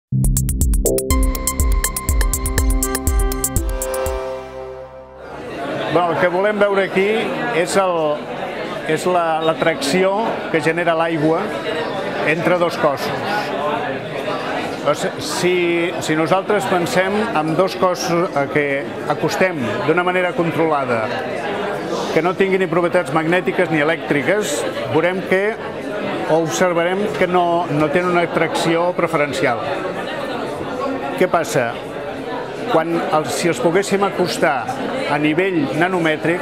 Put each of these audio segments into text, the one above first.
El que volem veure aquí és l'atracció que genera l'aigua entre dos cossos. Si nosaltres pensem en dos cossos que acostem d'una manera controlada, que no tinguin ni propietats magnètiques ni elèctriques, veurem que o observarem que no tenen una atracció preferencial. Què passa? Si els poguéssim acostar a nivell nanomètric,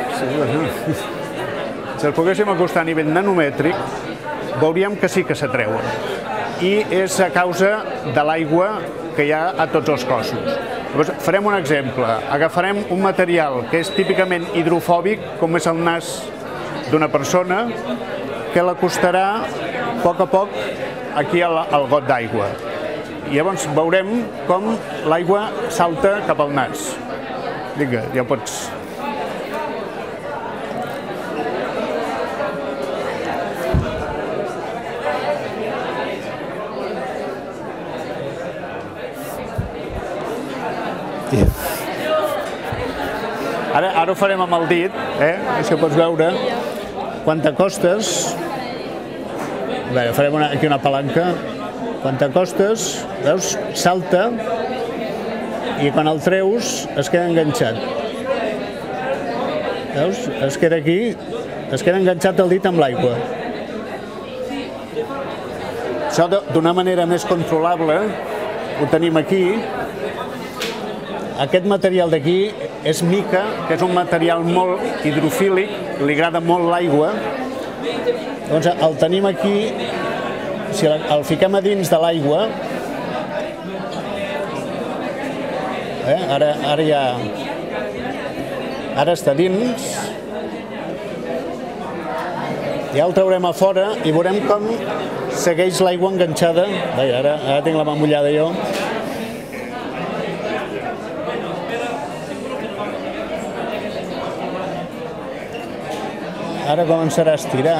veuríem que sí que s'atreuen. I és a causa de l'aigua que hi ha a tots els cossos. Llavors, farem un exemple. Agafarem un material que és típicament hidrofòbic, com és el nas d'una persona, que l'acostarà a poc aquí al got d'aigua. I llavors veurem com l'aigua salta cap al nas. Vinga, ja pots. Ara ho farem amb el dit, això pots veure. Quan t'acostes, farem aquí una palanca, quan t'acostes, veus, salta i quan el treus es queda enganxat. Veus? Es queda aquí, es queda enganxat el dit amb l'aigua. Això d'una manera més controlable ho tenim aquí. Aquest material d'aquí és mica, que és un material molt hidrofílic, li agrada molt l'aigua. Doncs el tenim aquí, si el fiquem a dins de l'aigua, ara està dins, ja el traurem a fora i veurem com segueix l'aigua enganxada. Ara tinc la mà mullada jo. Ara començarà a estirar.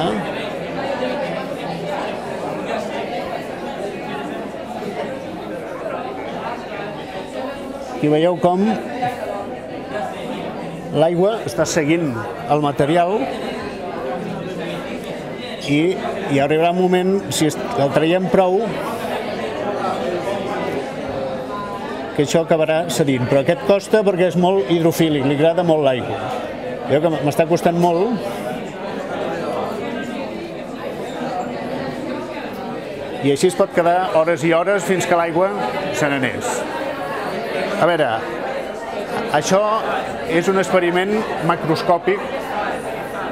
Aquí veieu com l'aigua està seguint el material i arribarà un moment, si el traiem prou, que això acabarà cedint. Però aquest costa perquè és molt hidrofílic, li agrada molt l'aigua. Veieu que m'està costant molt. I així es pot quedar hores i hores fins que l'aigua se n'anés. A veure, això és un experiment macroscòpic,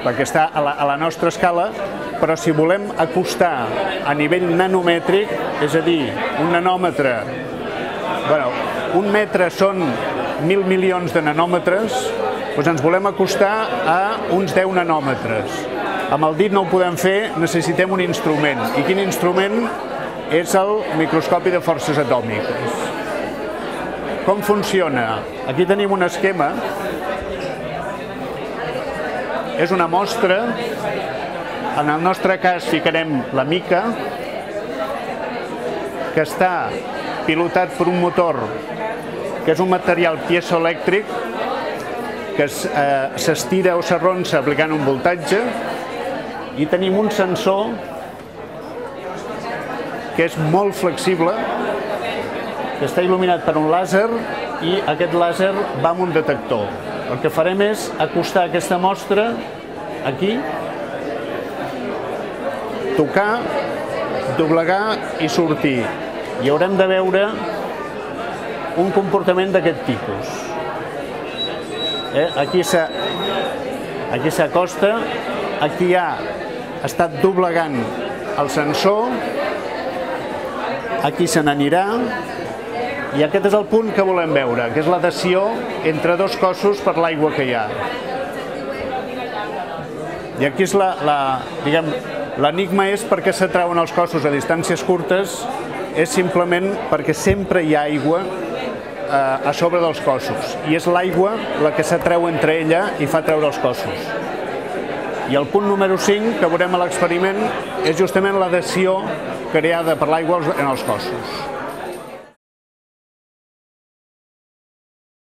perquè està a la nostra escala, però si volem acostar a nivell nanomètric, és a dir, un nanòmetre, un metre són 1.000 milions de nanòmetres, doncs ens volem acostar a uns 10 nanòmetres. Amb el dit no ho podem fer, necessitem un instrument. I quin instrument? És el microscopi de forces atòmiques. Com funciona? Aquí tenim un esquema. És una mostra. En el nostre cas ficarem la mica, que està pilotat per un motor, que és un material piezoelèctric, que s'estira o s'arronsa aplicant un voltatge, i tenim un sensor que és molt flexible, que està il·luminat per un làser i aquest làser va amb un detector. El que farem és acostar aquesta mostra aquí, tocar, doblegar i sortir. I haurem de veure un comportament d'aquest tipus. Aquí s'acosta, aquí ha estat doblegant el sensor, aquí se n'anirà, i aquest és el punt que volem veure, que és l'adhesió entre dos cossos per l'aigua que hi ha. I aquí és l'enigma és per què s'atrauen els cossos a distàncies curtes, és simplement perquè sempre hi ha aigua a sobre dels cossos, i és l'aigua la que s'atreu entre ella i fa treure els cossos. I el punt número 5 que veurem a l'experiment és justament l'adhesió creada per l'aigua en els cossos.